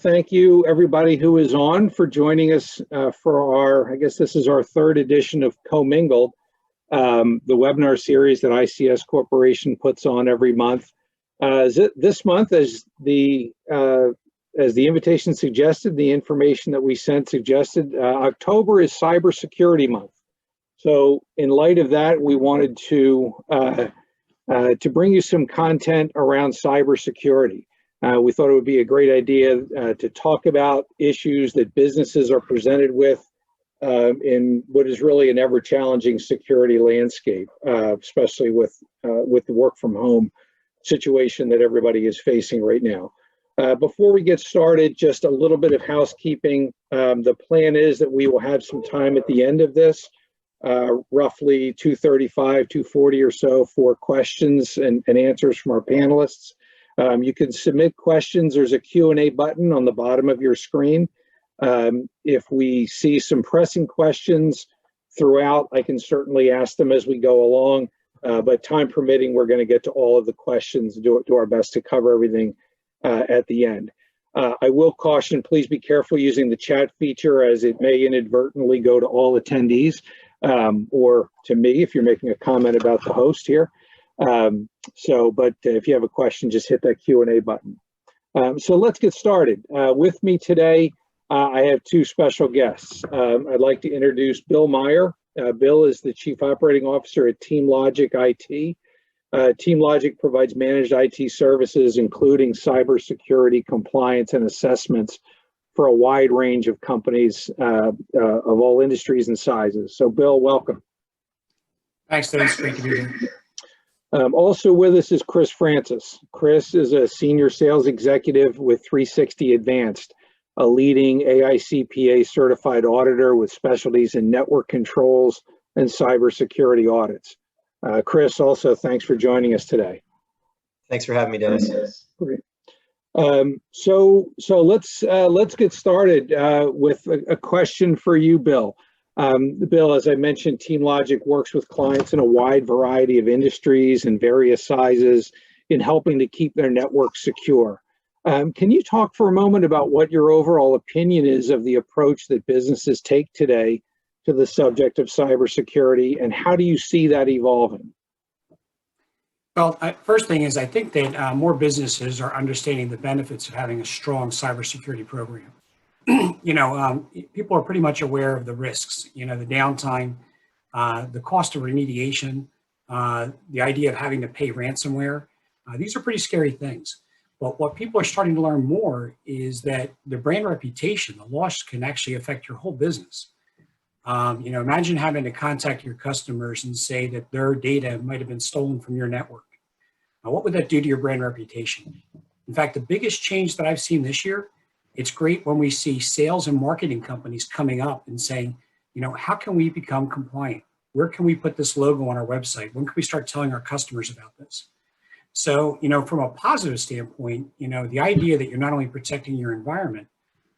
thank you everybody who is on for joining us for our, I guess this is our third edition of Commingled, the webinar series that ICS Corporation puts on every month. This month, as the invitation suggested, the information that we sent suggested, October is Cybersecurity Month. So in light of that, we wanted to bring you some content around cybersecurity. We thought it would be a great idea to talk about issues that businesses are presented with in what is really an ever-challenging security landscape, especially with the work from home situation that everybody is facing right now. Before we get started, just a little bit of housekeeping. The plan is that we will have some time at the end of this, roughly 2:35, 2:40 or so, for questions and answers from our panelists. You can submit questions. There's a Q&A button on the bottom of your screen. If we see some pressing questions throughout, I can certainly ask them as we go along, but time permitting, we're going to get to all of the questions, do our best to cover everything at the end. I will caution, please be careful using the chat feature, as it may inadvertently go to all attendees, or to me if you're making a comment about the host here. But if you have a question, just hit that Q&A button. So let's get started. With me today, I have two special guests. I'd like to introduce Bill Meyer. Bill is the Chief Operating Officer at TeamLogic IT. TeamLogic provides managed IT services, including cybersecurity, compliance, and assessments for a wide range of companies of all industries and sizes. So Bill, welcome. Thanks, Dennis. Great to be here. Also with us is Chris Francis. Chris is a senior sales executive with 360 Advanced, a leading AICPA certified auditor with specialties in network controls and cybersecurity audits. Chris, also thanks for joining us today. Thanks for having me, Dennis. Great. So let's get started with a question for you, Bill. Bill, as I mentioned, TeamLogic works with clients in a wide variety of industries and various sizes in helping to keep their networks secure. Can you talk for a moment about what your overall opinion is of the approach that businesses take today to the subject of cybersecurity, and how do you see that evolving? Well, first thing is, I think that more businesses are understanding the benefits of having a strong cybersecurity program. People are pretty much aware of the risks, the downtime, the cost of remediation, the idea of having to pay ransomware. These are pretty scary things. But what people are starting to learn more is that the brand reputation, the loss can actually affect your whole business. Imagine having to contact your customers and say that their data might have been stolen from your network. Now, what would that do to your brand reputation? In fact, the biggest change that I've seen this year, it's great when we see sales and marketing companies coming up and saying, how can we become compliant? Where can we put this logo on our website? When can we start telling our customers about this? So, from a positive standpoint, the idea that you're not only protecting your environment,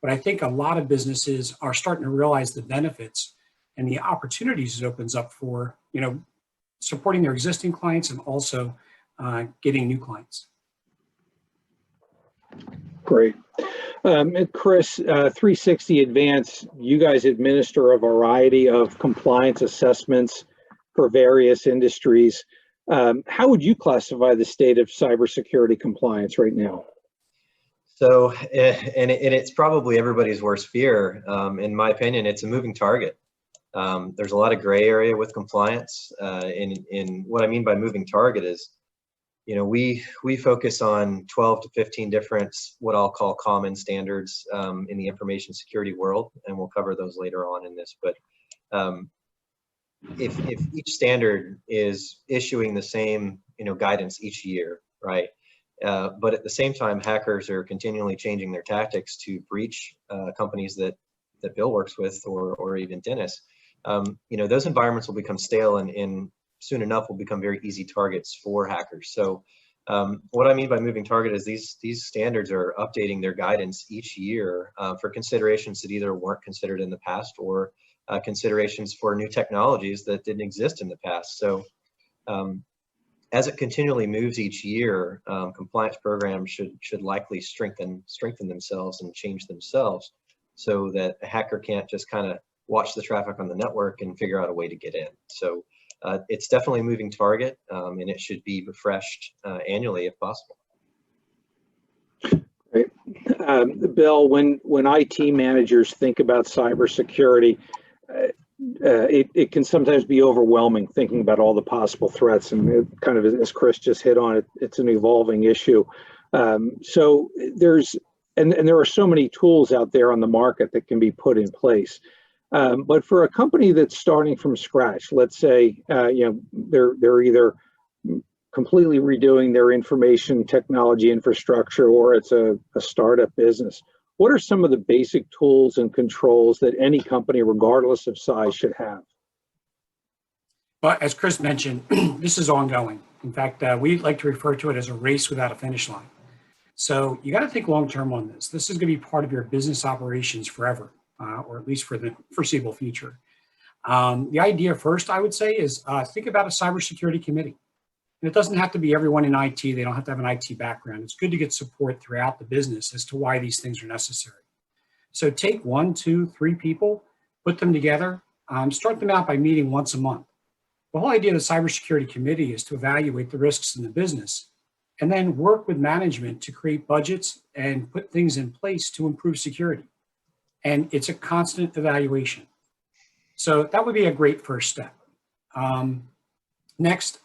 but I think a lot of businesses are starting to realize the benefits and the opportunities it opens up for, supporting their existing clients and also getting new clients. Great. Chris, 360 Advanced, you guys administer a variety of compliance assessments for various industries. How would you classify the state of cybersecurity compliance right now? So, and it's probably everybody's worst fear. In my opinion, it's a moving target. There's a lot of gray area with compliance. And what I mean by moving target is, we focus on 12 to 15 different, what I'll call common standards in the information security world, and we'll cover those later on in this. But if each standard is issuing the same, guidance each year, right? But at the same time, hackers are continually changing their tactics to breach companies that Bill works with, or even Dennis. Those environments will become stale and soon enough will become very easy targets for hackers. So what I mean by moving target is these standards are updating their guidance each year for considerations that either weren't considered in the past or considerations for new technologies that didn't exist in the past. So as it continually moves each year, compliance programs should likely strengthen themselves and change themselves, so that a hacker can't just kind of watch the traffic on the network and figure out a way to get in. So it's definitely a moving target, and it should be refreshed annually if possible. Right. Bill, when IT managers think about cybersecurity, it can sometimes be overwhelming thinking about all the possible threats, and it kind of, as Chris just hit on, it's an evolving issue. So there are so many tools out there on the market that can be put in place. But for a company that's starting from scratch, let's say they're either completely redoing their information technology infrastructure, or it's a startup business, what are some of the basic tools and controls that any company, regardless of size, should have? Well, as Chris mentioned, this is ongoing. In fact, we like to refer to it as a race without a finish line. So you got to think long-term on this. This is going to be part of your business operations forever, or at least for the foreseeable future. The idea first, I would say, is think about a cybersecurity committee. And it doesn't have to be everyone in IT. They don't have to have an IT background. It's good to get support throughout the business as to why these things are necessary. So take 1, 2, 3 people, put them together, start them out by meeting once a month. The whole idea of the cybersecurity committee is to evaluate the risks in the business and then work with management to create budgets and put things in place to improve security. And it's a constant evaluation. So that would be a great first step. Next,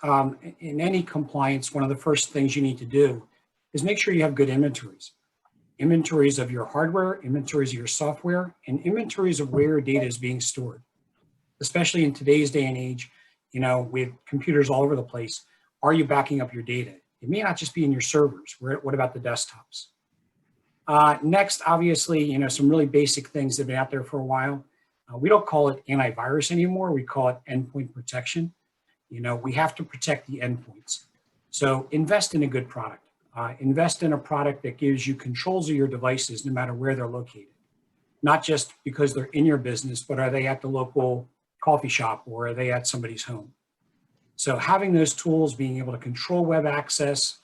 in any compliance, one of the first things you need to do is make sure you have good inventories. Inventories of your hardware, inventories of your software, and inventories of where your data is being stored. Especially in today's day and age, with computers all over the place, are you backing up your data? It may not just be in your servers. What about the desktops? Next, obviously, some really basic things that have been out there for a while. We don't call it antivirus anymore. We call it endpoint protection. We have to protect the endpoints. So invest in a good product. Invest in a product that gives you controls of your devices no matter where they're located. Not just because they're in your business, but are they at the local coffee shop or are they at somebody's home? So having those tools, being able to control web access,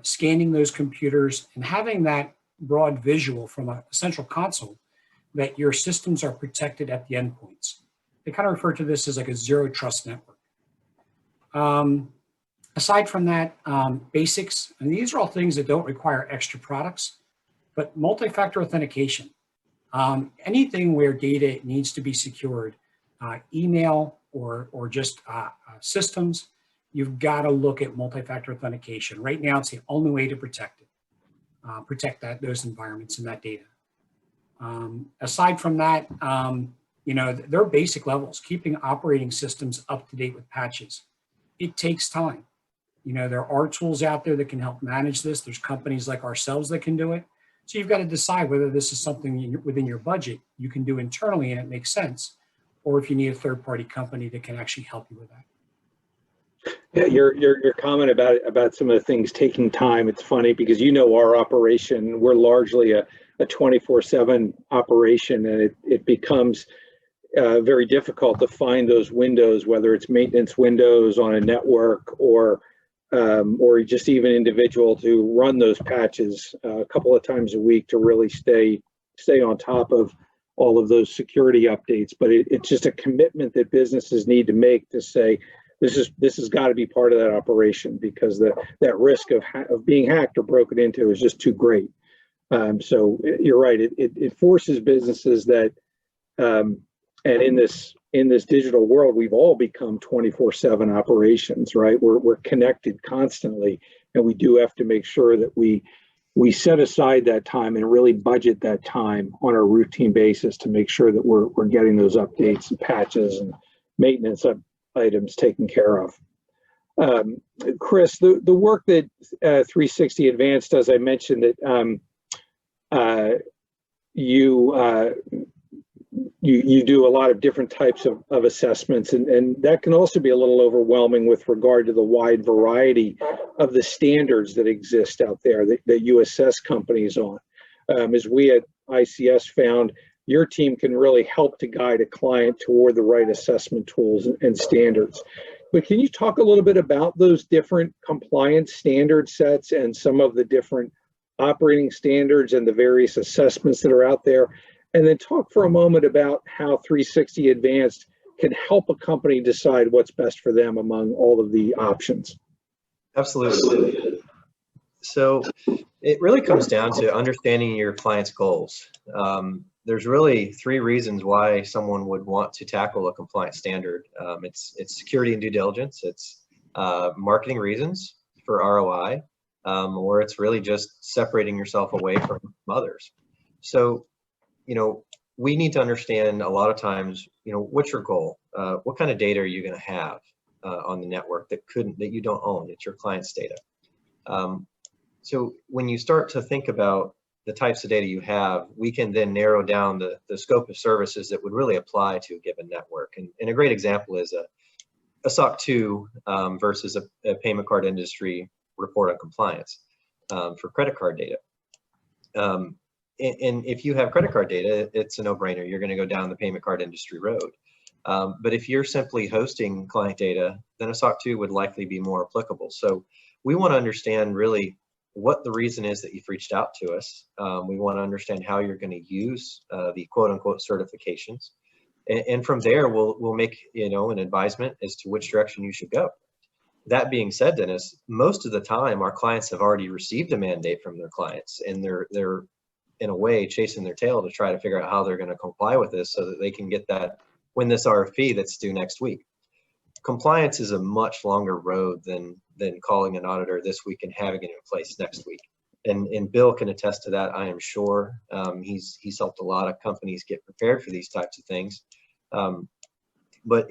scanning those computers, and having that broad visual from a central console that your systems are protected at the endpoints. They kind of refer to this as like a zero trust network. Aside from that, basics, and these are all things that don't require extra products, but multi-factor authentication. Anything where data needs to be secured, email or just systems, you've got to look at multi-factor authentication. Right now, it's the only way to protect it, those environments and that data. Aside from that, there are basic levels, keeping operating systems up to date with patches. It takes time. There are tools out there that can help manage this. There's companies like ourselves that can do it. So you've got to decide whether this is something within your budget you can do internally and it makes sense, or if you need a third-party company that can actually help you with that. Yeah, your comment about some of the things taking time, it's funny because our operation, we're largely a 24/7 operation, and it becomes very difficult to find those windows, whether it's maintenance windows on a network or just even individual to run those patches a couple of times a week to really stay on top of all of those security updates. But it's just a commitment that businesses need to make to say, this has got to be part of that operation, because that risk of being hacked or broken into is just too great. So you're right. It forces businesses that, and in this digital world, we've all become 24/7 operations, right? We're connected constantly, and we do have to make sure that we set aside that time and really budget that time on a routine basis to make sure that we're getting those updates and patches and maintenance items taken care of. Chris, the work that 360 Advanced does, I mentioned that you do a lot of different types of assessments, and that can also be a little overwhelming with regard to the wide variety of the standards that exist out there that you assess companies on. As we at ICS found, your team can really help to guide a client toward the right assessment tools and standards. But can you talk a little bit about those different compliance standard sets and some of the different operating standards and the various assessments that are out there? And then talk for a moment about how 360 Advanced can help a company decide what's best for them among all of the options. Absolutely. So it really comes down to understanding your client's goals. There's really three reasons why someone would want to tackle a compliance standard. It's security and due diligence, it's marketing reasons for ROI, or it's really just separating yourself away from others. So, we need to understand a lot of times, what's your goal? What kind of data are you going to have on the network that you don't own? It's your client's data. So when you start to think about the types of data you have, we can then narrow down the scope of services that would really apply to a given network. And a great example is a SOC 2 versus a payment card industry report on compliance for credit card data. And if you have credit card data, it's a no-brainer. You're going to go down the payment card industry road. But if you're simply hosting client data, then a SOC 2 would likely be more applicable. So we want to understand really what the reason is that you've reached out to us. We want to understand how you're going to use the quote-unquote certifications. And from there, we'll make an advisement as to which direction you should go. That being said, Dennis, most of the time our clients have already received a mandate from their clients, and they're in a way chasing their tail to try to figure out how they're going to comply with this so that they can win this RFP that's due next week. Compliance is a much longer road than calling an auditor this week and having it in place next week. And Bill can attest to that, I am sure. He's helped a lot of companies get prepared for these types of things. But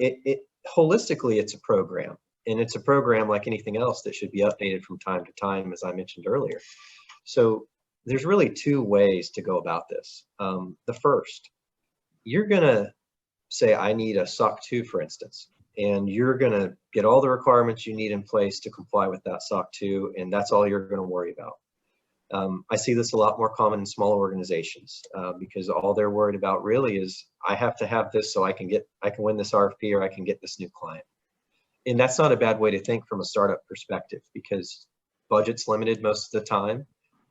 holistically, it's a program. And it's a program like anything else that should be updated from time to time, as I mentioned earlier. So there's really two ways to go about this. The first, you're going to say, I need a SOC 2, for instance, and you're going to get all the requirements you need in place to comply with that SOC 2, and that's all you're going to worry about. I see this a lot more common in smaller organizations because all they're worried about really is, I have to have this so I can win this RFP or I can get this new client. And that's not a bad way to think from a startup perspective, because budget's limited most of the time,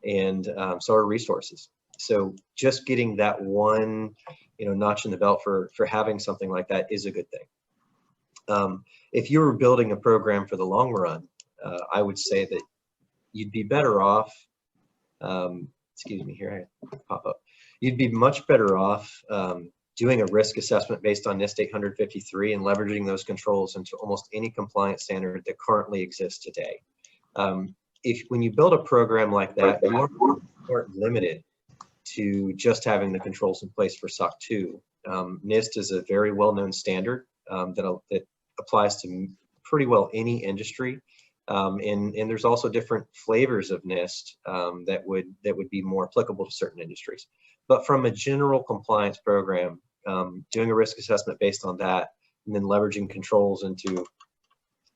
and so are resources. So just getting that one, notch in the belt for having something like that is a good thing. If you were building a program for the long run, I would say that you'd be better off. Excuse me, here I pop up. You'd be much better off doing a risk assessment based on NIST 853 and leveraging those controls into almost any compliance standard that currently exists today. When you build a program like that, you aren't limited to just having the controls in place for SOC 2. NIST is a very well-known standard that applies to pretty well any industry. And there's also different flavors of NIST that would be more applicable to certain industries. But from a general compliance program, doing a risk assessment based on that, and then leveraging controls into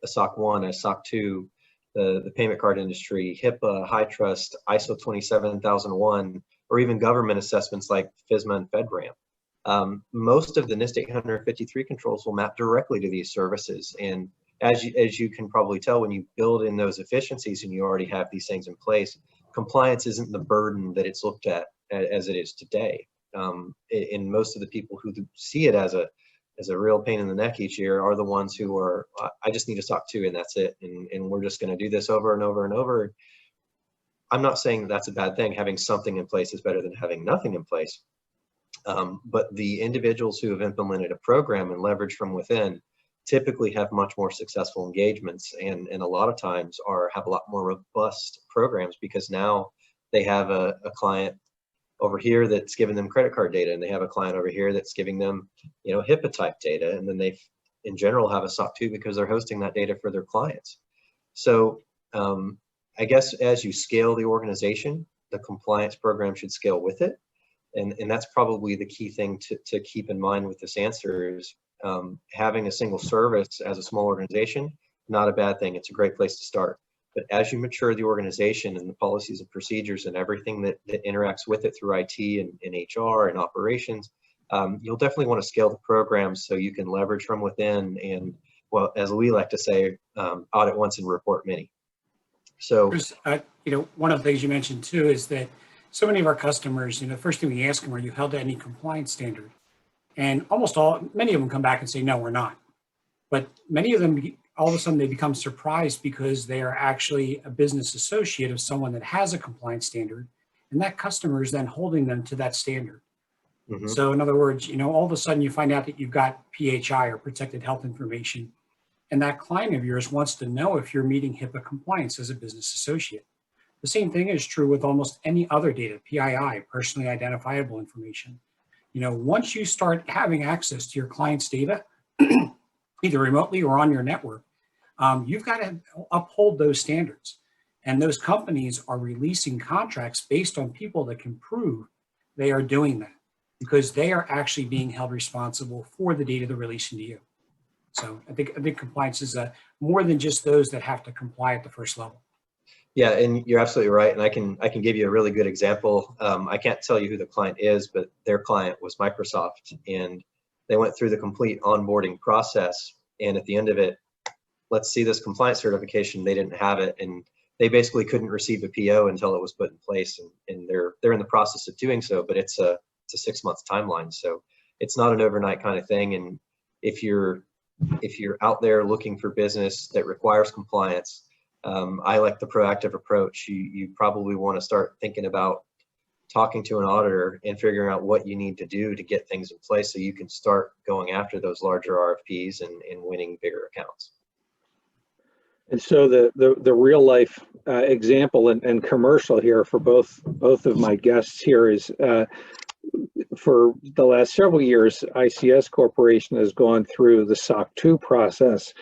a SOC 1, a SOC 2, the payment card industry, HIPAA, HITRUST, ISO 27001, or even government assessments like FISMA and FedRAMP. Most of the NIST 853 controls will map directly to these services. And as you can probably tell, when you build in those efficiencies and you already have these things in place, compliance isn't the burden that it's looked at as it is today. And most of the people who see it as a real pain in the neck each year are the ones who are, I just need a SOC 2 and that's it. And we're just going to do this over and over and over. I'm not saying that's a bad thing. Having something in place is better than having nothing in place. But the individuals who have implemented a program and leverage from within typically have much more successful engagements, and a lot of times have a lot more robust programs, because now they have a client over here that's giving them credit card data, and they have a client over here that's giving them, HIPAA type data, and then they in general have a SOC 2 because they're hosting that data for their clients. So I guess as you scale the organization, the compliance program should scale with it. And that's probably the key thing to keep in mind with this answer is having a single service as a small organization, not a bad thing. It's a great place to start. But as you mature the organization and the policies and procedures and everything that interacts with it through IT and HR and operations, you'll definitely want to scale the program so you can leverage from within. And well, as we like to say, audit once and report many. So, One of the things you mentioned too is that so many of our customers, the first thing we ask them, are you held to any compliance standard? And many of them come back and say, no, we're not. But many of them, all of a sudden, they become surprised because they are actually a business associate of someone that has a compliance standard, and that customer is then holding them to that standard. mhm. So in other words, all of a sudden you find out that you've got PHI or protected health information, and that client of yours wants to know if you're meeting HIPAA compliance as a business associate. The same thing is true with almost any other data, PII, personally identifiable information. Once you start having access to your client's data, either remotely or on your network, you've got to uphold those standards. And those companies are releasing contracts based on people that can prove they are doing that, because they are actually being held responsible for the data they're releasing to you. So I think compliance is more than just those that have to comply at the first level. Yeah, and you're absolutely right. And I can give you a really good example. I can't tell you who the client is, but their client was Microsoft, and they went through the complete onboarding process. And at the end of it, let's see this compliance certification. They didn't have it, and they basically couldn't receive a PO until it was put in place. And they're in the process of doing so, but it's a 6-month timeline. So it's not an overnight kind of thing. And if you're out there looking for business that requires compliance, I like the proactive approach. You probably want to start thinking about talking to an auditor and figuring out what you need to do to get things in place so you can start going after those larger RFPs and winning bigger accounts. And so the real life example and commercial here for both of my guests here is for the last several years, ICS Corporation has gone through the SOC 2 process,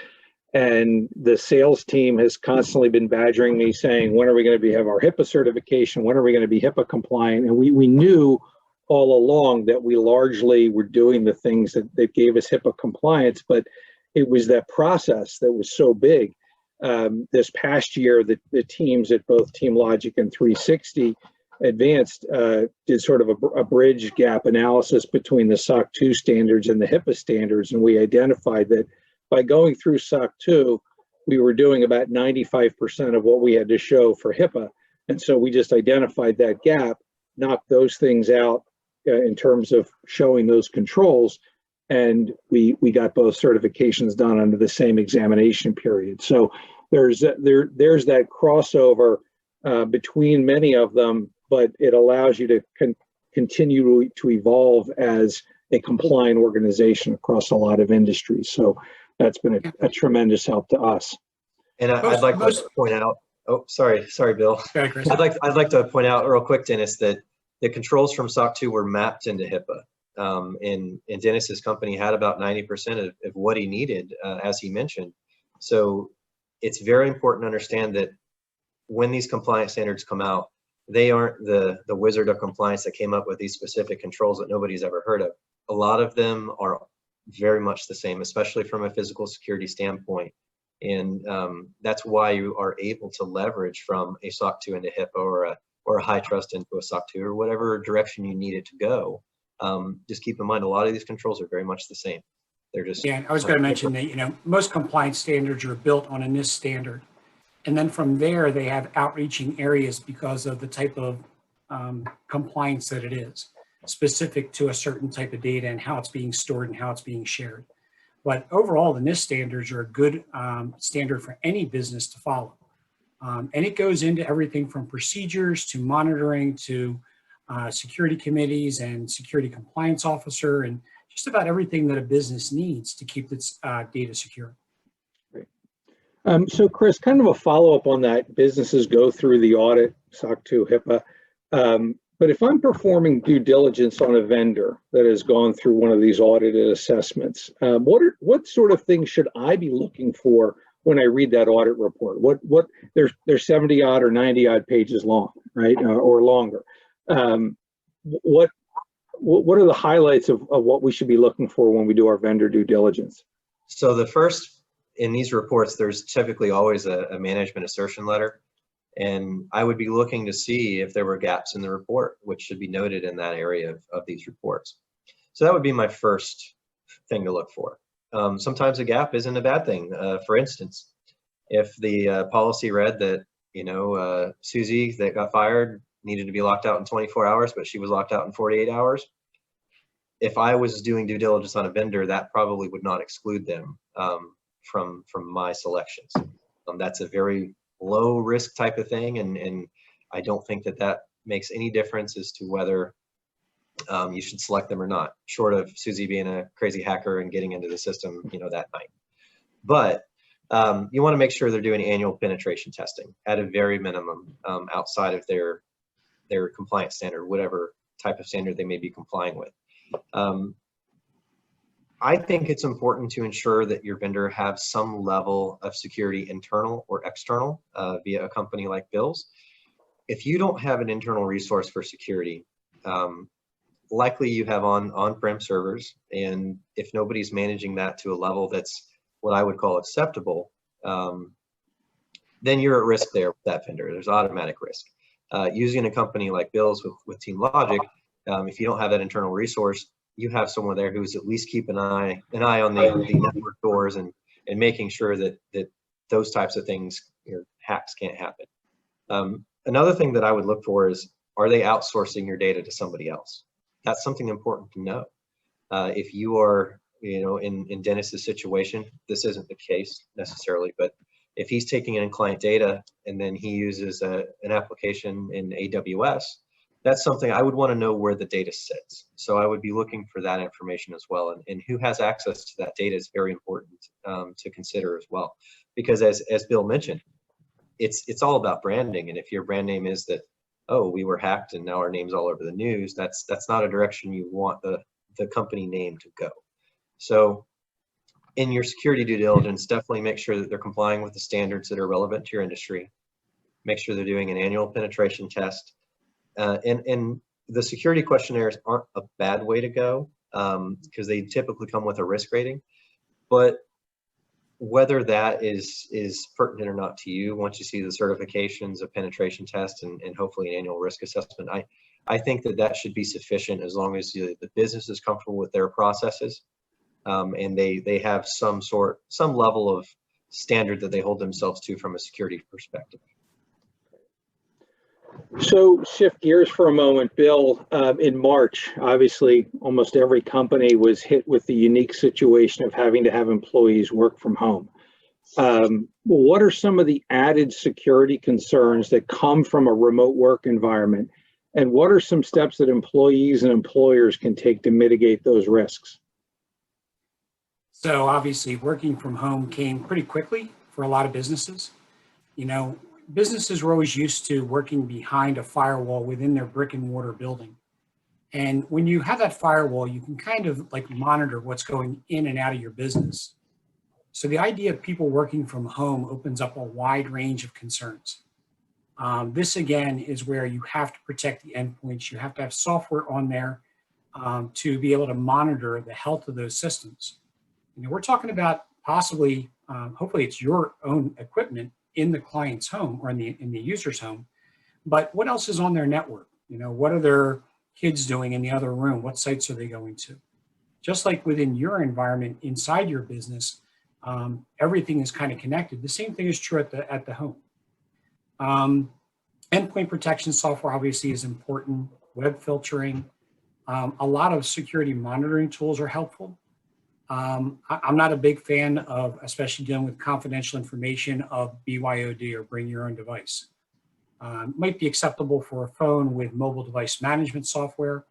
and the sales team has constantly been badgering me saying, when are we going to have our HIPAA certification? When are we going to be HIPAA compliant? And we knew all along that we largely were doing the things that gave us HIPAA compliance, but it was that process that was so big. This past year, the teams at both TeamLogic and 360 Advanced did sort of a bridge gap analysis between the SOC 2 standards and the HIPAA standards, and we identified that by going through SOC 2, we were doing about 95% of what we had to show for HIPAA. And so we just identified that gap, knocked those things out in terms of showing those controls, and we got both certifications done under the same examination period. So there's that crossover between many of them, but it allows you to continue to evolve as a compliant organization across a lot of industries. So that's been a tremendous help to us. And I'd like to point out, oh, sorry, Bill. Okay, Chris. I'd like to point out real quick, Dennis, that the controls from SOC 2 were mapped into HIPAA. And Dennis's company had about 90% of what he needed, as he mentioned. So it's very important to understand that when these compliance standards come out, they aren't the wizard of compliance that came up with these specific controls that nobody's ever heard of. A lot of them are very much the same, especially from a physical security standpoint. And that's why you are able to leverage from a SOC 2 into HIPAA or a high trust into a SOC 2 or whatever direction you need it to go. Just keep in mind, a lot of these controls are very much the same. They're just— Yeah, I was going to mention that, most compliance standards are built on a NIST standard. And then from there, they have outreaching areas because of the type of compliance that it is, specific to a certain type of data and how it's being stored and how it's being shared. But overall, the NIST standards are a good standard for any business to follow. And it goes into everything from procedures to monitoring to security committees and security compliance officer, and just about everything that a business needs to keep its data secure. So Chris, kind of a follow-up on that, businesses go through the audit, SOC 2, HIPAA, but if I'm performing due diligence on a vendor that has gone through one of these audited assessments, what sort of things should I be looking for when I read that audit report? They're 70 odd or 90 odd pages long, right, or longer. What are the highlights of what we should be looking for when we do our vendor due diligence? So the first, in these reports, there's typically always a management assertion letter. And I would be looking to see if there were gaps in the report, which should be noted in that area of these reports. So that would be my first thing to look for. sometimes a gap isn't a bad thing. For instance, if the policy read that, Susie that got fired needed to be locked out in 24 hours, but she was locked out in 48 hours, if I was doing due diligence on a vendor, that probably would not exclude them from my selections. That's a very low risk type of thing, and I don't think that makes any difference as to whether you should select them or not, short of Susie being a crazy hacker and getting into the system, that night. But you want to make sure they're doing annual penetration testing at a very minimum, outside of their compliance standard, whatever type of standard they may be complying with. I think it's important to ensure that your vendor have some level of security, internal or external, via a company like Bill's. If you don't have an internal resource for security, likely you have on-prem servers, and if nobody's managing that to a level that's what I would call acceptable, then you're at risk there with that vendor. There's automatic risk. Using a company like Bill's with TeamLogic, if you don't have that internal resource, you have someone there who's at least keep an eye on the network doors and making sure that those types of things, hacks can't happen. Another thing that I would look for is, are they outsourcing your data to somebody else? That's something important to know. If you are, in Dennis's situation, this isn't the case necessarily, but if he's taking in client data and then he uses an application in AWS, that's something I would want to know where the data sits. So I would be looking for that information as well. And who has access to that data is very important to consider as well. Because as Bill mentioned, it's all about branding. And if your brand name is that, oh, we were hacked and now our name's all over the news, that's not a direction you want the company name to go. So in your security due diligence, definitely make sure that they're complying with the standards that are relevant to your industry. Make sure they're doing an annual penetration test. And the security questionnaires aren't a bad way to go, because they typically come with a risk rating. But whether that is pertinent or not to you, once you see the certifications, a penetration test, and hopefully an annual risk assessment, I think that should be sufficient as long as the business is comfortable with their processes, and they have some level of standard that they hold themselves to from a security perspective. So shift gears for a moment, Bill. In March, obviously, almost every company was hit with the unique situation of having to have employees work from home. What are some of the added security concerns that come from a remote work environment? And what are some steps that employees and employers can take to mitigate those risks? So obviously, working from home came pretty quickly for a lot of businesses. Businesses were always used to working behind a firewall within their brick and mortar building. And when you have that firewall, you can kind of monitor what's going in and out of your business. So the idea of people working from home opens up a wide range of concerns. This again is where you have to protect the endpoints. You have to have software on there to be able to monitor the health of those systems. We're talking about possibly, hopefully it's your own equipment in the client's home or in the user's home, but what else is on their network? What are their kids doing in the other room? What sites are they going to? Just like within your environment inside your business, everything is kind of connected. The same thing is true at the home. Endpoint protection software obviously is important. Web filtering, a lot of security monitoring tools are helpful. I'm not a big fan of, especially dealing with confidential information, of BYOD or bring your own device. Might be acceptable for a phone with mobile device management software,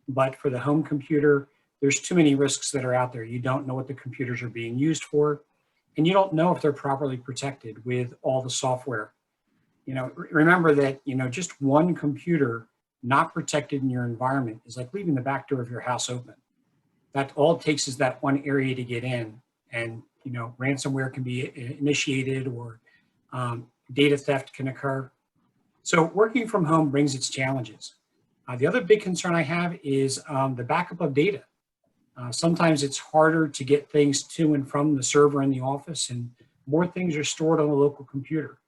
but for the home computer, there's too many risks that are out there. You don't know what the computers are being used for, and you don't know if they're properly protected with all the software. Remember that, just one computer not protected in your environment is like leaving the back door of your house open. That all it takes is that one area to get in, and ransomware can be initiated, or data theft can occur. So working from home brings its challenges. The other big concern I have is the backup of data. Sometimes it's harder to get things to and from the server in the office, and more things are stored on the local computer.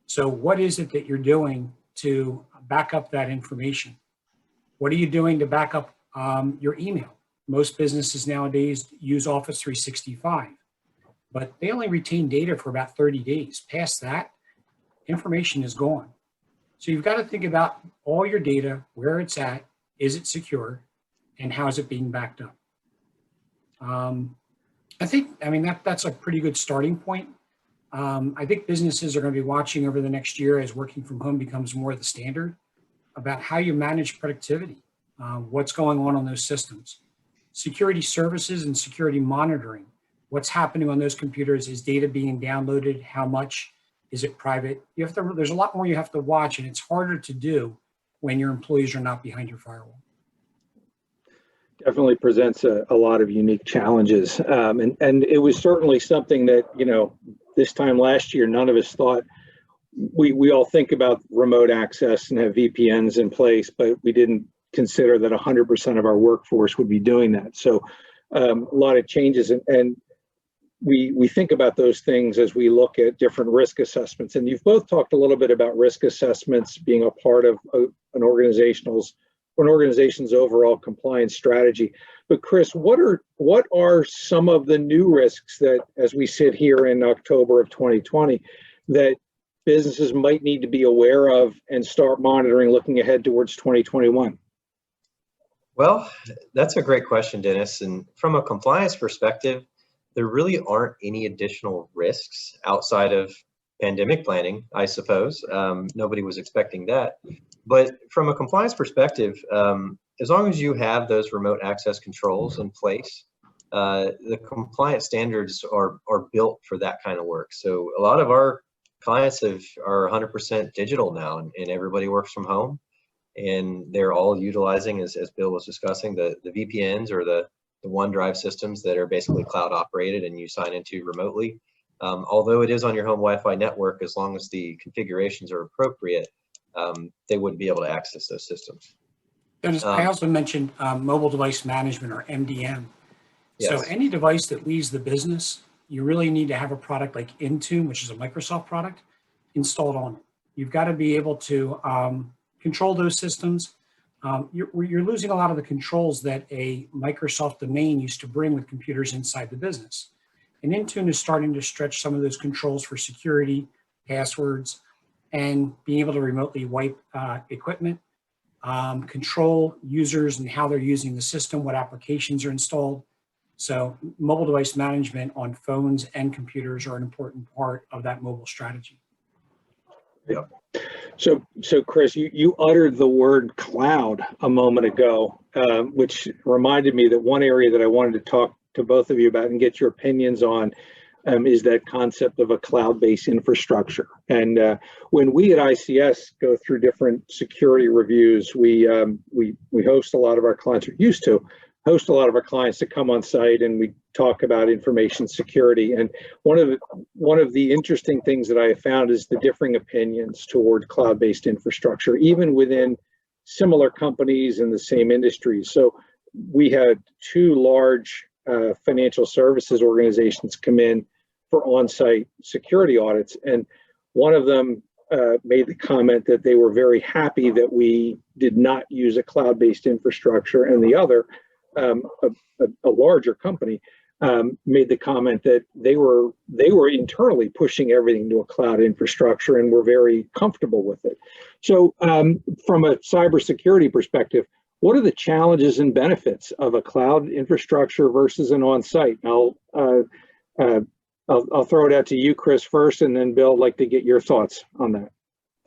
So what is it that you're doing to back up that information? What are you doing to back up your email? Most businesses nowadays use Office 365, but they only retain data for about 30 days. Past that, information is gone. So you've got to think about all your data, where it's at, is it secure, and how is it being backed up? That's a pretty good starting point. I think businesses are going to be watching over the next year as working from home becomes more of the standard about how you manage productivity, what's going on those systems. Security services and security monitoring, what's happening on those computers, is data being downloaded, how much, is it private? There's a lot more you have to watch, and it's harder to do when your employees are not behind your firewall. Definitely presents a lot of unique challenges. And it was certainly something that, this time last year, none of us thought. We all think about remote access and have VPNs in place, but we didn't consider that 100% of our workforce would be doing that. So a lot of changes, and we think about those things as we look at different risk assessments. And you've both talked a little bit about risk assessments being a part of an organization's overall compliance strategy. But Chris, what are some of the new risks that, as we sit here in October of 2020, that businesses might need to be aware of and start monitoring looking ahead towards 2021? Well, that's a great question, Dennis. And from a compliance perspective, there really aren't any additional risks outside of pandemic planning, I suppose. Nobody was expecting that. But from a compliance perspective, as long as you have those remote access controls in place, the compliance standards are built for that kind of work. So a lot of our clients are 100% digital now, and everybody works from home. And they're all utilizing, as Bill was discussing, the VPNs or the OneDrive systems that are basically cloud operated and you sign into remotely. Although it is on your home Wi-Fi network, as long as the configurations are appropriate, they wouldn't be able to access those systems. Dennis, I also mentioned mobile device management, or MDM. Yes. So any device that leaves the business, you really need to have a product like Intune, which is a Microsoft product, installed on it. You've got to be able to control those systems. You're losing a lot of the controls that a Microsoft domain used to bring with computers inside the business. And Intune is starting to stretch some of those controls for security, passwords, and being able to remotely wipe equipment, control users and how they're using the system, what applications are installed. So mobile device management on phones and computers are an important part of that mobile strategy. Yeah. So Chris, you uttered the word cloud a moment ago, which reminded me that one area that I wanted to talk to both of you about and get your opinions on is that concept of a cloud-based infrastructure. And when we at ICS go through different security reviews, we host a lot of our clients, or used to host a lot of our clients to come on site, and we talk about information security. And one of the interesting things that I have found is the differing opinions toward cloud-based infrastructure, even within similar companies in the same industries. So we had two large financial services organizations come in for on-site security audits, and one of them made the comment that they were very happy that we did not use a cloud-based infrastructure, and the other, a larger company, made the comment that they were internally pushing everything to a cloud infrastructure and were very comfortable with it. So from a cybersecurity perspective, what are the challenges and benefits of a cloud infrastructure versus an on-site? I'll throw it out to you, Chris, first, and then Bill, I'd like to get your thoughts on that.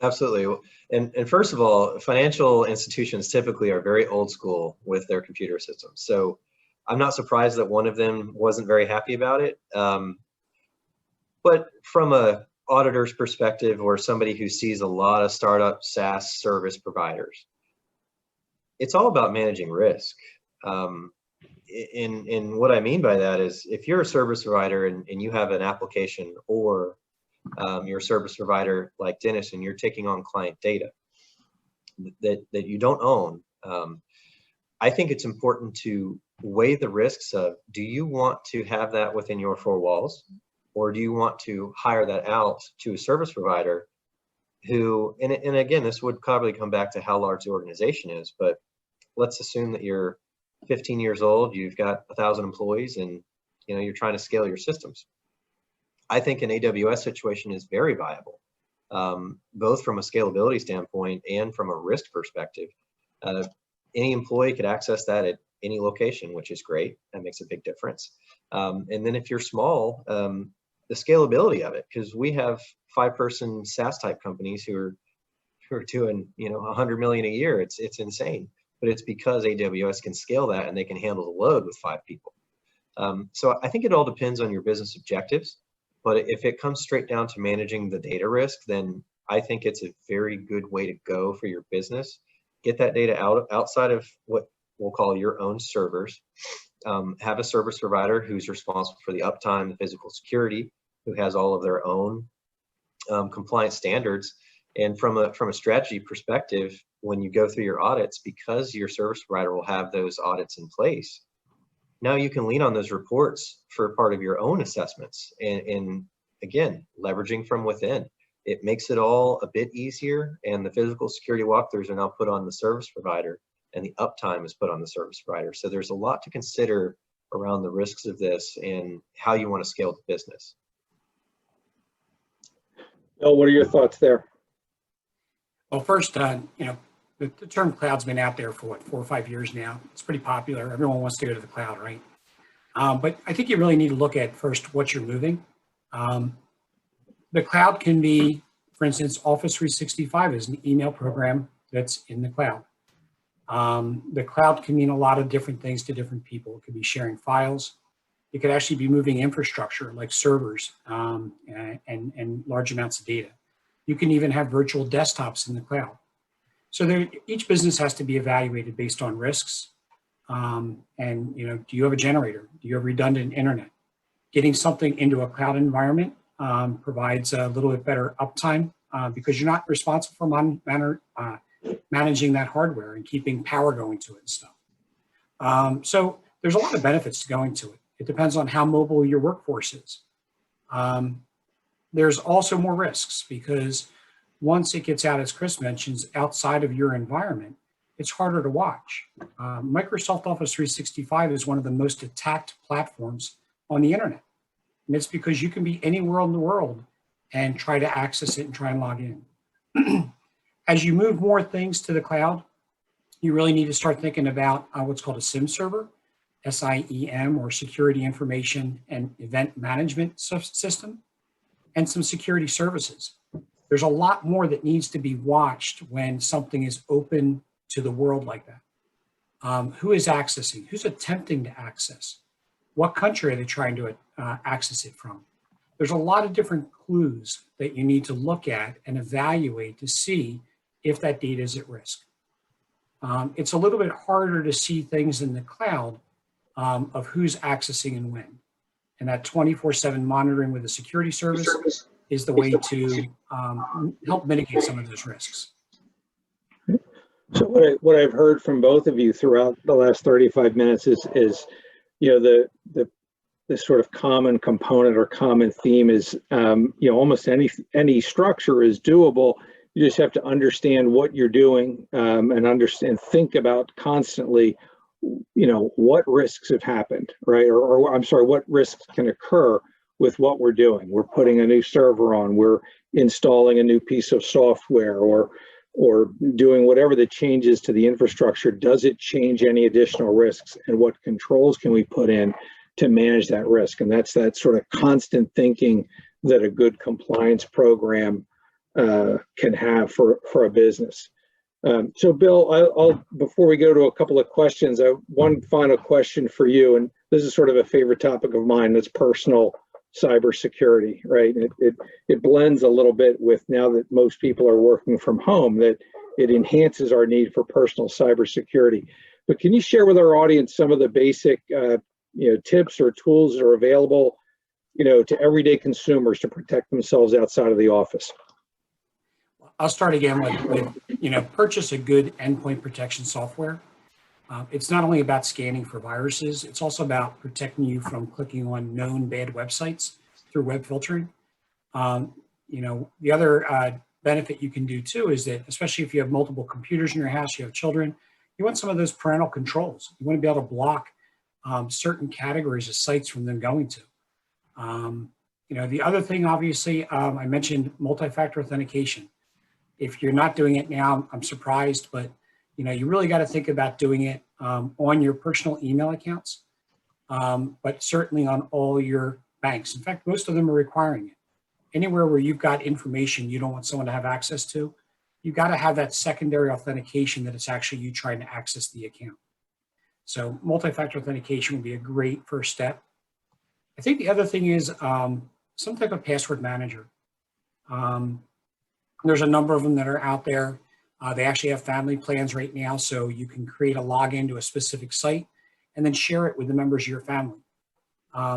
Absolutely. And first of all, financial institutions typically are very old school with their computer systems. So I'm not surprised that one of them wasn't very happy about it. But from a auditor's perspective, or somebody who sees a lot of startup SaaS service providers, it's all about managing risk. And what I mean by that is, if you're a service provider and you have an application, or you're a service provider like Dennis and you're taking on client data that you don't own, I think it's important to weigh the risks of, do you want to have that within your four walls, or do you want to hire that out to a service provider who, and again, this would probably come back to how large the organization is, but let's assume that you're 15 years old, you've got 1,000 employees, and you're trying to scale your systems. I think an AWS situation is very viable, both from a scalability standpoint and from a risk perspective. Any employee could access that at any location, which is great. That makes a big difference. And then if you're small, the scalability of it, because we have 5-person SaaS type companies who are doing 100 million a year. It's insane, but it's because AWS can scale that and they can handle the load with 5 people. So I think it all depends on your business objectives, but if it comes straight down to managing the data risk, then I think it's a very good way to go for your business. Get that data outside of what we'll call your own servers. Have a service provider who's responsible for the uptime, the physical security, who has all of their own compliance standards. And from a strategy perspective, when you go through your audits, because your service provider will have those audits in place, now you can lean on those reports for part of your own assessments. And again, leveraging from within. It makes it all a bit easier, and the physical security walkthroughs are now put on the service provider, and the uptime is put on the service provider. So there's a lot to consider around the risks of this and how you want to scale the business. Bill, what are your thoughts there? Well, first, the term cloud's been out there for 4 or 5 years now. It's pretty popular. Everyone wants to go to the cloud, right? But I think you really need to look at first what you're moving. The cloud can be, for instance, Office 365 is an email program that's in the cloud. The cloud can mean a lot of different things to different people. It could be sharing files. It could actually be moving infrastructure like servers and large amounts of data. You can even have virtual desktops in the cloud. So each business has to be evaluated based on risks. Do you have a generator? Do you have redundant internet? Getting something into a cloud environment provides a little bit better uptime because you're not responsible for managing that hardware and keeping power going to it and stuff. So there's a lot of benefits to going to it. It depends on how mobile your workforce is. There's also more risks because once it gets out, as Chris mentions, outside of your environment, it's harder to watch. Microsoft Office 365 is one of the most attacked platforms on the internet. And it's because you can be anywhere in the world and try to access it and try and log in. As you move more things to the cloud, you really need to start thinking about what's called a SIEM server, SIEM, or Security Information and Event Management System, and some security services. There's a lot more that needs to be watched when something is open to the world like that. Who is accessing? Who's attempting to access? What country are they trying to access it from? There's a lot of different clues that you need to look at and evaluate to see if that data is at risk. It's a little bit harder to see things in the cloud of who's accessing and when. And that 24/7 monitoring with a security service is the way to help mitigate some of those risks. So what I've heard from both of you throughout the last 35 minutes is the sort of common component or common theme is almost any structure is doable. You just have to understand what you're doing and think about constantly what risks have happened, right? Or I'm sorry, what risks can occur with what we're doing. We're putting a new server on, we're installing a new piece of software, or doing whatever the changes to the infrastructure. Does it change any additional risks, and what controls can we put in to manage that risk? And that's that sort of constant thinking that a good compliance program can have for a business. So Bill, before we go to a couple of questions, one final question for you, and this is sort of a favorite topic of mine, that's personal cybersecurity, right? It blends a little bit with, now that most people are working from home, that it enhances our need for personal cybersecurity. But can you share with our audience some of the basic tips or tools that are available to everyday consumers to protect themselves outside of the office? I'll start again with purchase a good endpoint protection software. It's not only about scanning for viruses, it's also about protecting you from clicking on known bad websites through web filtering. The other benefit you can do too is that, especially if you have multiple computers in your house, you have children, you want some of those parental controls. You want to be able to block certain categories of sites from them going to. The other thing, obviously, I mentioned multi-factor authentication. If you're not doing it now, I'm surprised, but you really got to think about doing it on your personal email accounts, but certainly on all your banks. In fact, most of them are requiring it. Anywhere where you've got information you don't want someone to have access to, you've got to have that secondary authentication that it's actually you trying to access the account. So multi-factor authentication would be a great first step. I think the other thing is some type of password manager. There's a number of them that are out there. They actually have family plans right now, so you can create a login to a specific site and then share it with the members of your family.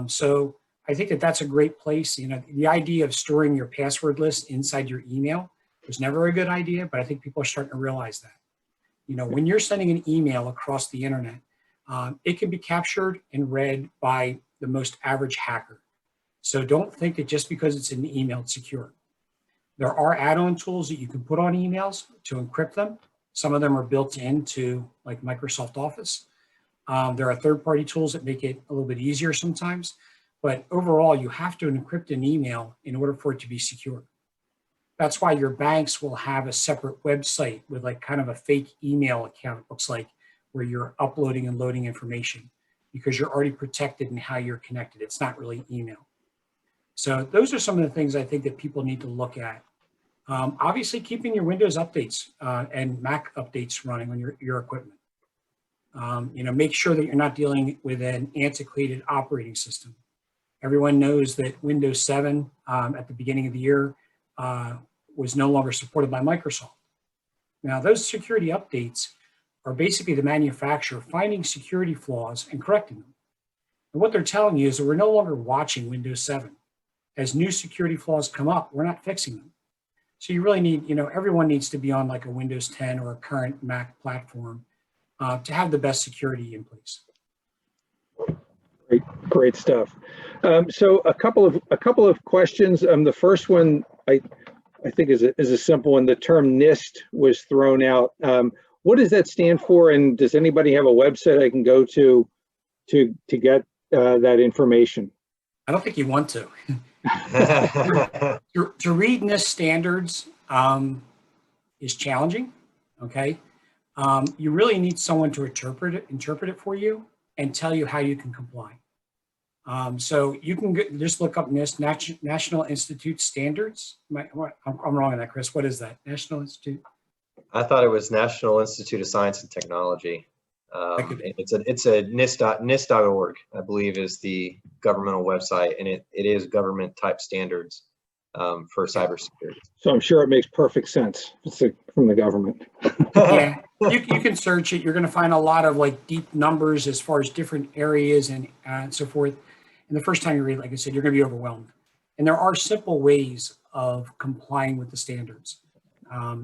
So I think that that's a great place. The idea of storing your password list inside your email was never a good idea, but I think people are starting to realize that. When you're sending an email across the internet, it can be captured and read by the most average hacker. So don't think that just because it's an email, it's secure. There are add-on tools that you can put on emails to encrypt them. Some of them are built into like Microsoft Office. There are third-party tools that make it a little bit easier sometimes, but overall you have to encrypt an email in order for it to be secure. That's why your banks will have a separate website with like kind of a fake email account, looks like, where you're uploading and loading information because you're already protected in how you're connected. It's not really email. So those are some of the things I think that people need to look at. Obviously, keeping your Windows updates and Mac updates running on your equipment. Make sure that you're not dealing with an antiquated operating system. Everyone knows that Windows 7 at the beginning of the year was no longer supported by Microsoft. Now, those security updates are basically the manufacturer finding security flaws and correcting them. And what they're telling you is that we're no longer watching Windows 7. As new security flaws come up, we're not fixing them. So you really need, everyone needs to be on like a Windows 10 or a current Mac platform to have the best security in place. Great stuff. So a couple of questions. The first one I think is a simple one. The term NIST was thrown out. What does that stand for? And does anybody have a website I can go to get that information? I don't think you want to. To read NIST standards is challenging. Okay, you really need someone to interpret it for you and tell you how you can comply. So you can just look up NIST, National Institute Standards. I'm wrong on that, Chris. What is that? National Institute? I thought it was National Institute of Science and Technology. It's a NIST.org, I believe, is the governmental website, and it is government type standards for cybersecurity. So I'm sure it makes perfect sense. It's from the government. Yeah, you can search it. You're going to find a lot of like deep numbers as far as different areas and so forth. And the first time you read, like I said, you're going to be overwhelmed. And there are simple ways of complying with the standards.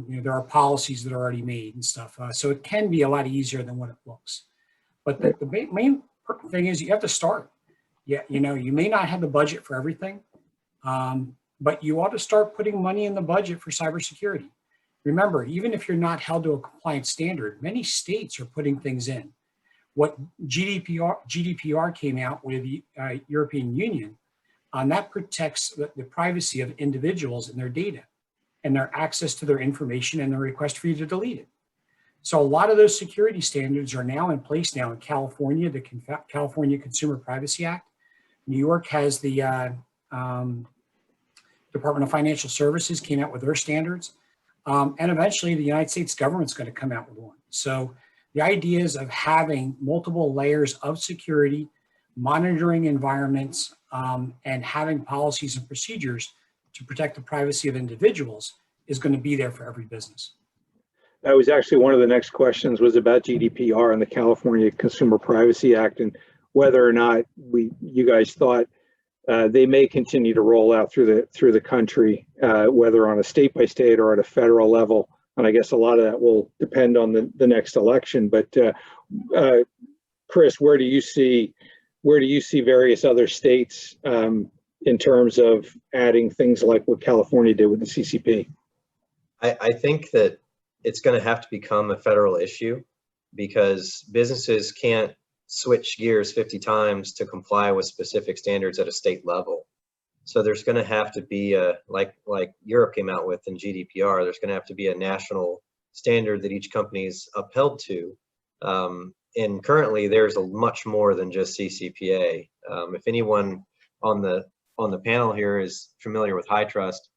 There are policies that are already made and stuff. So it can be a lot easier than what it looks. But the main thing is you have to start. Yeah, you may not have the budget for everything, but you ought to start putting money in the budget for cybersecurity. Remember, even if you're not held to a compliant standard, many states are putting things in. What GDPR came out with the European Union, that protects the privacy of individuals and their data and their access to their information and the request for you to delete it. So a lot of those security standards are now in place now in California, the California Consumer Privacy Act. New York has the Department of Financial Services came out with their standards. And eventually the United States government's going to come out with one. So the ideas of having multiple layers of security, monitoring environments, and having policies and procedures to protect the privacy of individuals is going to be there for every business. That was actually one of the next questions was about GDPR and the California Consumer Privacy Act and whether or not you guys thought they may continue to roll out through the country, whether on a state by state or at a federal level. And I guess a lot of that will depend on the next election. But Chris, where do you see various other states in terms of adding things like what California did with the CCP? I think that it's going to have to become a federal issue because businesses can't switch gears 50 times to comply with specific standards at a state level. So there's going to have to be a, like Europe came out with in GDPR, there's going to have to be a national standard that each company is upheld to. And currently there's a much more than just CCPA. If anyone on the panel here is familiar with high trust,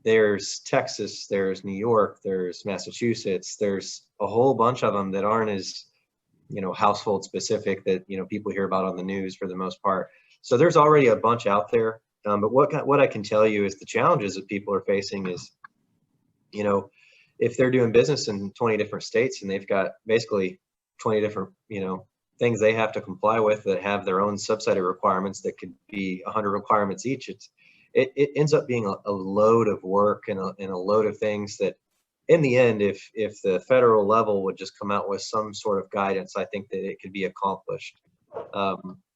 there's Texas, there's New York, there's Massachusetts, there's a whole bunch of them that aren't as, household specific that, people hear about on the news for the most part. So there's already a bunch out there. But what I can tell you is the challenges that people are facing is, if they're doing business in 20 different states and they've got basically 20 different, things they have to comply with that have their own subset of requirements that could be 100 requirements each, it ends up being a load of work and a load of things that in the end, if the federal level would just come out with some sort of guidance, I think that it could be accomplished.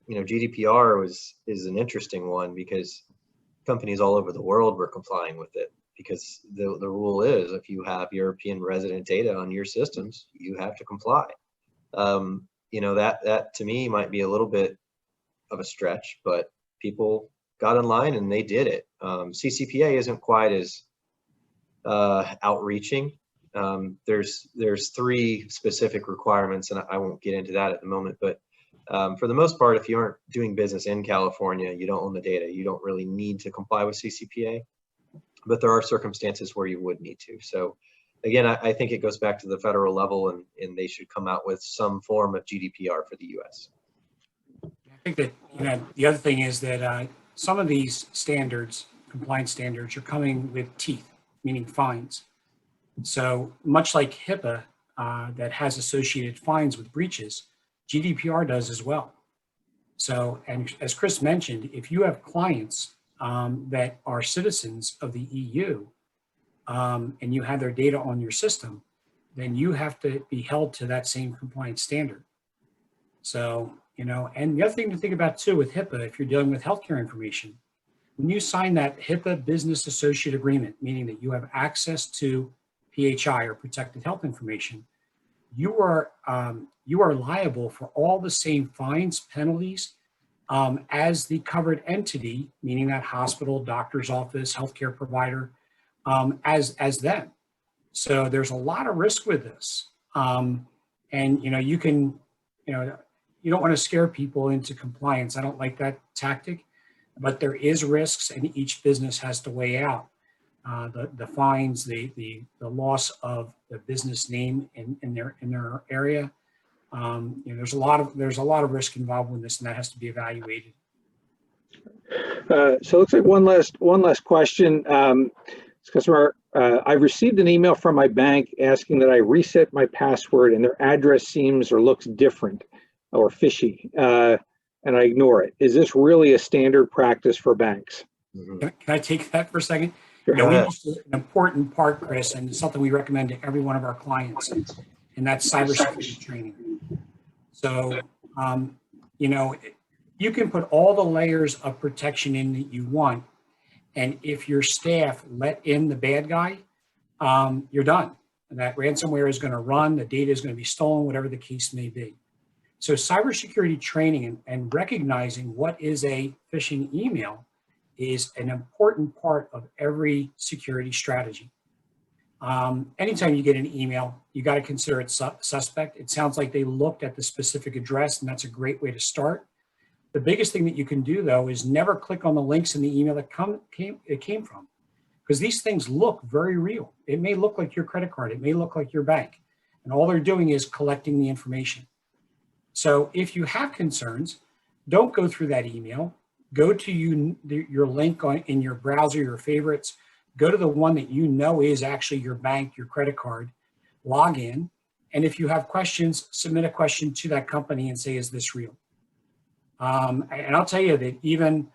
GDPR is an interesting one because companies all over the world were complying with it, because the rule is if you have European resident data on your systems, you have to comply. That to me might be a little bit of a stretch, but people got in line and they did it. CCPA isn't quite as outreaching. There's 3 specific requirements, and I won't get into that at the moment, but for the most part, if you aren't doing business in California, you don't own the data, you don't really need to comply with CCPA, but there are circumstances where you would need to. So again, I think it goes back to the federal level, and they should come out with some form of GDPR for the US. I think that, the other thing is that some of these standards, compliance standards, are coming with teeth, meaning fines. So much like HIPAA that has associated fines with breaches, GDPR does as well. So, and as Chris mentioned, if you have clients that are citizens of the EU and you have their data on your system, then you have to be held to that same compliance standard. So, and the other thing to think about too with HIPAA, if you're dealing with healthcare information, when you sign that HIPAA business associate agreement, meaning that you have access to PHI or protected health information, you are liable for all the same fines, penalties as the covered entity, meaning that hospital, doctor's office, healthcare provider, as them. So there's a lot of risk with this, and you can, you don't want to scare people into compliance. I don't like that tactic, but there is risks, and each business has to weigh out the fines, the loss of the business name in their area. There's a lot of risk involved with this, and that has to be evaluated. So it looks like one last question. Customer, I received an email from my bank asking that I reset my password, and their address seems or looks different or fishy, and I ignore it. Is this really a standard practice for banks? Can I take that for a second? Sure. We missed an important part, Chris, and it's something we recommend to every one of our clients, and that's cybersecurity training. So, you can put all the layers of protection in that you want, and if your staff let in the bad guy, you're done. And that ransomware is going to run, the data is going to be stolen, whatever the case may be. So cybersecurity training and recognizing what is a phishing email is an important part of every security strategy. Anytime you get an email, you got to consider it suspect. It sounds like they looked at the specific address, and that's a great way to start. The biggest thing that you can do, though, is never click on the links in the email that it came from, because these things look very real. It may look like your credit card. It may look like your bank, and all they're doing is collecting the information. So if you have concerns, don't go through that email. Go to your link in your browser, your favorites. Go to the one that you know is actually your bank, your credit card. Log in, and if you have questions, submit a question to that company and say, is this real? And I'll tell you that even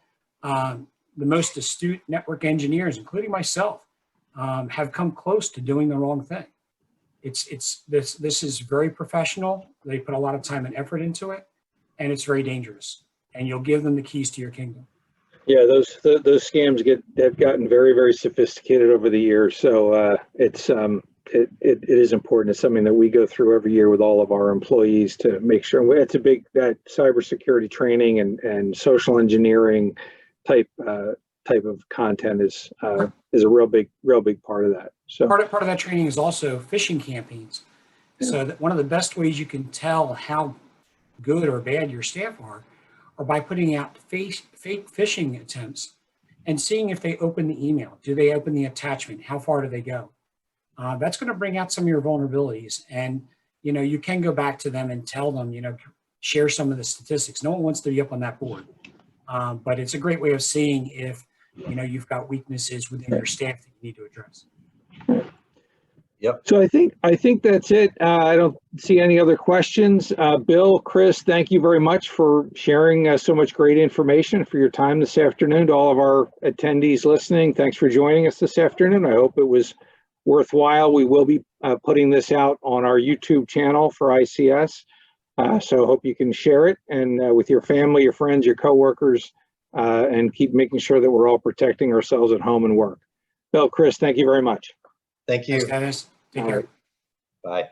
the most astute network engineers, including myself, have come close to doing the wrong thing. This is very professional. They put a lot of time and effort into it, and it's very dangerous. And you'll give them the keys to your kingdom. Yeah, those scams have gotten very, very sophisticated over the years. So it's it is important. It's something that we go through every year with all of our employees to make sure it's a big, that cybersecurity training and social engineering type of content is a real big part of that. So part of that training is also phishing campaigns. Yeah. So that one of the best ways you can tell how good or bad your staff are by putting out fake phishing attempts and seeing if they open the email. Do they open the attachment? How far do they go? That's going to bring out some of your vulnerabilities. And, you can go back to them and tell them, share some of the statistics. No one wants to be up on that board. But it's a great way of seeing if, you've got weaknesses within your staff that you need to address. Yep. So I think that's it. I don't see any other questions. Bill, Chris, thank you very much for sharing so much great information, for your time this afternoon. To all of our attendees listening, thanks for joining us this afternoon. I hope it was worthwhile. We will be putting this out on our YouTube channel for ICS. So I hope you can share it and with your family, your friends, your coworkers, and keep making sure that we're all protecting ourselves at home and work. Bill, Chris, thank you very much. Thank you. Thanks, Dennis. Take care. Bye.